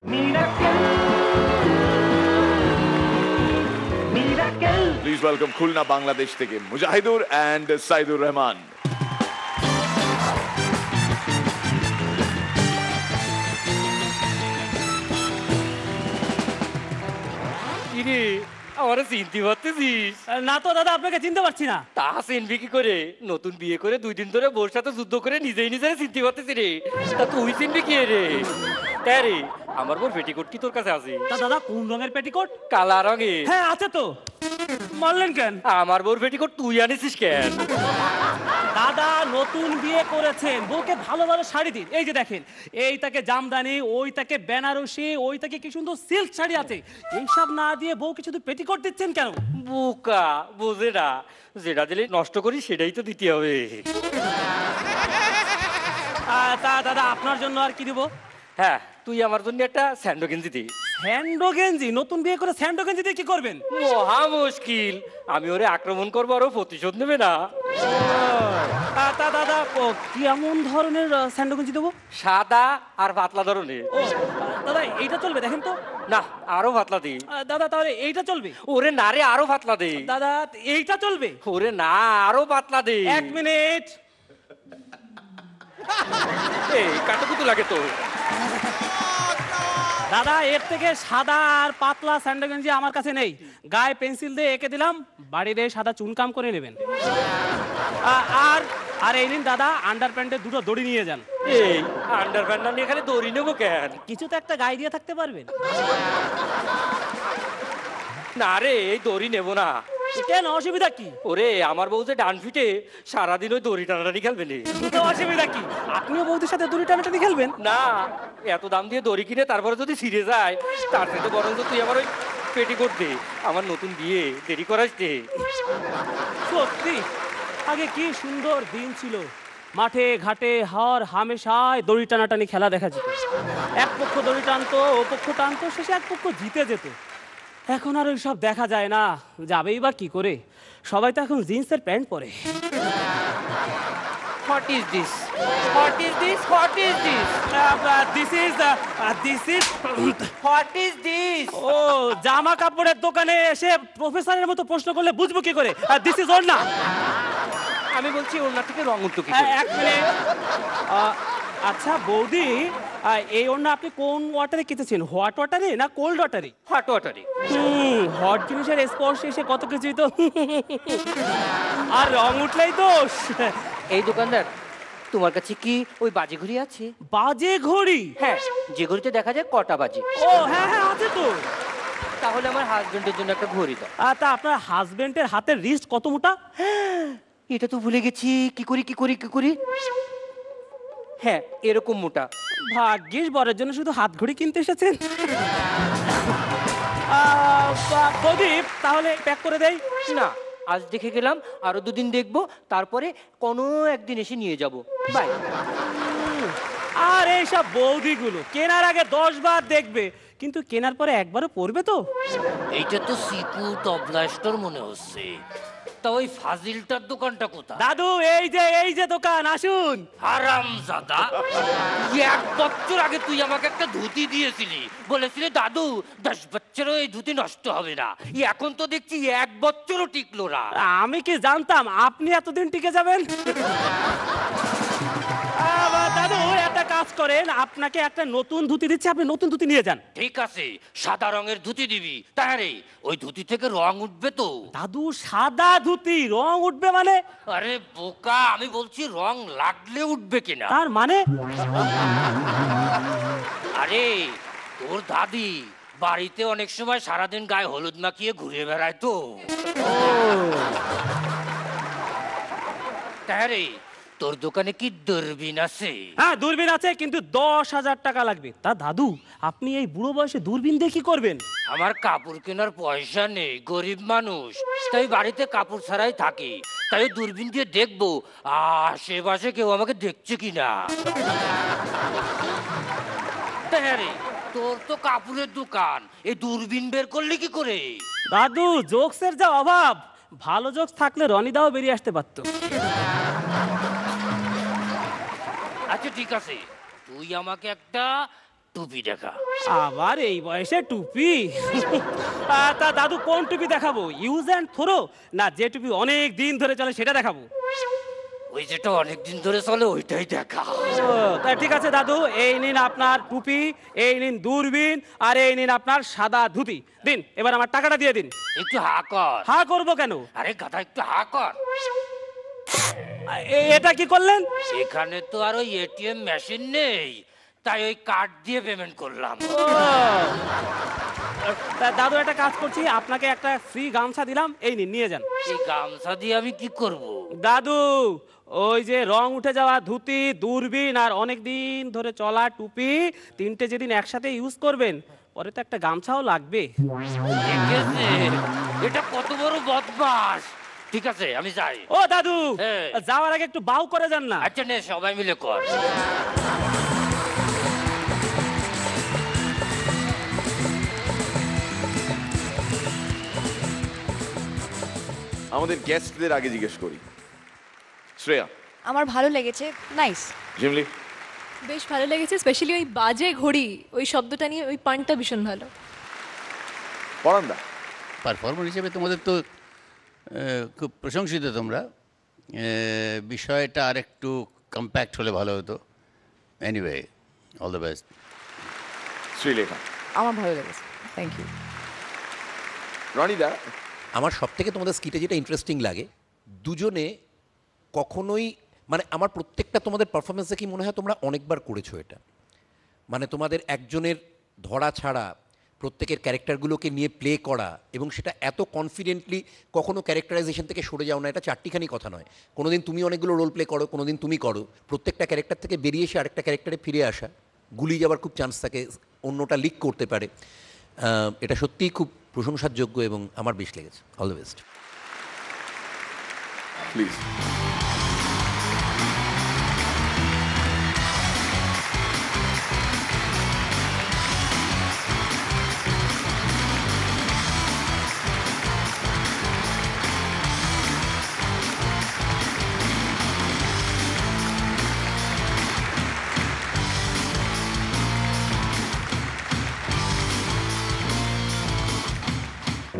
Please welcome Khulna, Bangladesh থেকে Mujahidur and Saidur Rahman. কিরে আমারে চিনতে পারতেছিস? না তো দাদা, আপনাকে চিনতে পারছি না। তা চিনবি কি করে? নতুন বিয়ে করে 2 দিন ধরে বোর সাথে যুদ্ধ করে নিজেই নিজেই চিনতে পারতেছি রে। তা তুই চিনবি কি রে? তাই রে, আমার বোর পেটিকোট কি তোর কাছে আছে? তা দাদা, কোন রঙের পেটিকোট? কালা রঙের। হ্যাঁ আছে তো। মারলেন কেন? আমার বোর পেটিকোট তুই আনিছিস কেন? দাদা নতুন বিয়ে করেছেন, বউকে ভালো ভালো শাড়ি দিন। এই যে দেখেন, এই তাকে জামদানি, ওই তাকে বেনারসি, ওই তাকে কি সুন্দর সিল্ক শাড়ি আছে। এইসব না দিয়ে বউকে শুধু পেটিকোট দিচ্ছেন কেন? বোকা বোঝে না, যেটা দিলে নষ্ট করি সেটাই তো দিতে হবে। তা দাদা, আপনার জন্য আর কি দিব? হ্যাঁ, তুই আমার জন্য একটা স্যান্ডো গেঞ্জি দি। স্যান্ডো গেঞ্জি? নতুন বিয়ে করে স্যান্ডো গেঞ্জি দিয়ে কি করবেন? মহা মুশকিল, আমি ওরে আক্রমণ করবো আর ও প্রতিশোধ নেবে না। তা দাদা, কেমন ধরনের স্যান্ডো গেঞ্জি দেবো? সাদা আর পাতলা ধরনের। ও দাদা, এইটা চলবে? দেখেন তো। না, আরো পাতলা দি। দাদা তাহলে এইটা চলবে? ওরে না রে, আরো পাতলা দে। দাদা এইটা চলবে? ওরে না, আরো পাতলা দে। 1 মিনিট। এই কাটুকুতু লাগে তো। দাদা, এর থেকে সাদা আর পাতলা স্যান্ডো গেঞ্জি আমার কাছে নেই। গায়ে পেন্সিল দিয়ে এঁকে দিলাম, বাড়িতে সাদা চুনকাম করে নেবেন। আর আর এই নিন দাদা, আন্ডার প্যান্টের 2টো দড়ি নিয়ে যান। এই আন্ডার প্যান্ট নিয়ে এখানে দড়ি নেবো কেন? কিছু তো একটা গায়ে দিয়ে থাকতে পারবেন। না রে, এই দড়ি নেবো না। কেন, অসুবিধা কি? ওরে আমার বউ যে ডান ফিটে, সারাদিন ওই দড়ি টানাটানি খেলবে নি। অসুবিধা কি? আপনিও বৌদির সাথে দড়ি টানাটানি খেলবেন? না, এত দাম দিয়ে দড়ি কিনে তারপরে যদি ছিঁড়ে যায়, তার থেকে বরং তুই আমার ওই পেটিকোট দে। আমার নতুন বিয়ে, দেরি করাস দে। সত্যি আগে কি সুন্দর দিন ছিল। মাঠে ঘাটে হর হামেশায় দড়ি টানাটানি খেলা দেখা যেত। এক পক্ষ দড়ি টানতো, ও পক্ষ টানতো, শেষে এক পক্ষ জিতে যেত। এখন আর ওইসব দেখা যায় না। যাবেই বা কি করে? সবাই তো এখন জিন্সের প্যান্ট পরে। What is this? What is this? What is this? This is What is this? ও জামা কাপড়ের দোকানে এসে প্রফেসরের মতো প্রশ্ন করলে বুঝবো কি করে? দিস ইজ ওড়না। আমি বলছি ওড়না থেকে রং উঠতো কি করে? 1 মিনিট। আচ্ছা বৌদি, এই ওড়না আপনি কোন ওয়াটারে কেটেছেন? হট ওয়াটারে না কোল্ড ওয়াটারে? হট ওয়াটারে। হট জিনিসের স্পর্শে এসে কত কিছুই তো। আর রং উঠলেই দোষ। এই দোকানদার, তোমার কাছে কি ওই বাজে ঘড়ি আছে? বাজে ঘড়ি? হ্যাঁ, যে ঘড়িতে দেখা যায় কটা বাজে। ও হ্যাঁ হ্যাঁ, আছে তো। তাহলে আমার হাজবেন্ডের জন্য একটা ঘড়ি দাও। তা আপনার হাজবেন্ডের হাতের রিস্ট কত মোটা? এটা তো ভুলে গেছি। কি করি? হ্যাঁ, এরকম মোটা। ভাগ্যিস বরের জন্য শুধু হাত ঘড়ি কিনতে এসেছেন। প্রদীপ, তাহলে প্যাক করে দেই? না, আজ দেখে গেলাম, আরো 2 দিন দেখবো, তারপরে কোনো একদিন এসে নিয়ে যাব। বাই। আর এইসব বৌদিগুলো কেনার আগে 10 বার দেখবে, কিন্তু কেনার পরে একবারও পরবে তো? এইটা তো সিপু তবলা স্টোর মনে হচ্ছে। তা ওই ফাজিলটার দোকানটা কোথায়? দাদু, এই যে দোকান, আসুন। হারামজাদা, 1 বছর আগে তুই আমাকে একটা ধুতি দিয়েছিলি, বলেছিলি দাদু 10 বছরও এই ধুতি নষ্ট হবে না। এখন তো দেখছি 1 বছরও টিকলো না। আমি কি জানতাম আপনি এতদিন টিকে যাবেন? দাদু একটা কাজ করেন, আপনাকে একটা নতুন ধুতি দিচ্ছি, আপনি নতুন ধুতি নিয়ে যান। ঠিক আছে, সাদা রঙের ধুতি দিবি। তাই রে, ওই ধুতি থেকে রং উঠবে তো? দাদু সাদা ধুতি রং উঠবে মানে? আরে বোকা, আমি বলছি রং লাগলে উঠবে কিনা। তার মানে? আরে তোর দাদি বাড়িতে অনেক সময় সারাদিন গায়ে হলুদ মাখিয়ে ঘুরে বেড়ায় তো। তাই রে, তোর দোকানে কি দূরবীন আছে? হ্যাঁ দূরবীন আছে, কিন্তু 10,000 টাকা লাগবে। তা দাদু, আপনি এই বুড়ো বয়সে দূরবীন দিয়ে কি করবেন? আমার কাপড় কেনার পয়সা নেই, গরিব মানুষ, তাই বাড়িতে কাপড় ছাড়াই থাকি। তাই দূরবীন দিয়ে দেখবো আশেপাশে কেউ আমাকে দেখছে কিনা। রে, তোর তো কাপড়ের দোকান, এই দূরবীন বের করলি কি করে? দাদু, জোকসের যা অভাব, ভালো জোকস থাকলে রনিদাও বেরিয়ে আসতে পারতো। আচ্ছা ঠিক আছে, তুই আমাকে একটা টুপি দেখা। আবার এই বয়সে টুপি? তা দাদু কোন টুপি দেখাবো, ইউজ অ্যান্ড থ্রো না যে টুপি অনেক দিন ধরে চলে সেটা দেখাবো? ওই যেটা অনেকদিন ধরে চলে ওইটাই দেখা। তা ঠিক আছে দাদু, এই নিন আপনার টুপি, এই নিন দূরবীন, আর এই নিন আপনার সাদা ধুতি। দিন, এবার আমার টাকাটা দিয়ে দিন। একটু হা কর। হা করবো কেন? আরে গাধা একটু হা কর। এটা কি করলেন? এখানে তো আর ওই এটিএম মেশিন নেই, তাই ওই কার্ড দিয়ে পেমেন্ট করলাম। তা দাদু একটা কাজ করছি, আপনাকে একটা ফ্রি গামছা দিলাম, এই নিন নিয়ে যান। এই গামছা দিয়ে আমি কি করব? দাদু ওই যে রং উঠে যাওয়া ধুতি, দূরবীন আর অনেক দিন ধরে চলা টুপি, তিনটে যেদিন একসাথে ইউজ করবেন পরে তো একটা গামছাও লাগবে। ঠিক আছে, এটা কত বড় বদমাস। ঠিক আছে আমি যাই। ও দাদু, হ্যাঁ। যাওয়ার আগে একটু বাউ করে যান না। আচ্ছা নে, সবাই মিলে কর। আমাদের গেস্টদের আগে জিজ্ঞেস করি। শ্রেয়া। আমার ভালো লেগেছে, নাইস। জিমলি। বেশ ভালো লেগেছে, স্পেশালি ওই বাজে ঘড়ি ওই শব্দটা নিয়ে ওই পানটা ভীষণ ভালো। পরান্দা। পারফর্মার হিসেবে তোমাদের তো খুব প্রশংসিত তোমরা, বিষয়টা আর একটু কম্প্যাক্ট হলে ভালো হতো। Anyway, all the best. Srilekha. আমার ভালো লেগেছে, থ্যাংক ইউ। রনিদা। আমার সব থেকে তোমাদের স্কিটে যেটা ইন্টারেস্টিং লাগে, দুজনে কখনোই মানে আমার প্রত্যেকটা তোমাদের পারফরমেন্সে কি মনে হয় তোমরা অনেকবার করেছো এটা, মানে তোমাদের একজনের ধরা ছাড়া প্রত্যেকের ক্যারেক্টারগুলোকে নিয়ে প্লে করা, এবং সেটা এত কনফিডেন্টলি কখনো ক্যারেক্টারাইজেশন থেকে সরে যাও না। এটা চারটিখানি কথা নয়, কোনো দিন তুমি অনেকগুলো রোল প্লে করো, কোনো দিন তুমি করো, প্রত্যেকটা ক্যারেক্টার থেকে বেরিয়ে এসে আরেকটা ক্যারেক্টারে ফিরে আসা, গুলিয়ে যাওয়ার খুব চান্স থাকে, অন্যটা লিক করতে পারে। এটা সত্যিই খুব প্রশংসার যোগ্য এবং আমার বেশ লেগেছে। All the best. Please.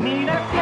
Mira que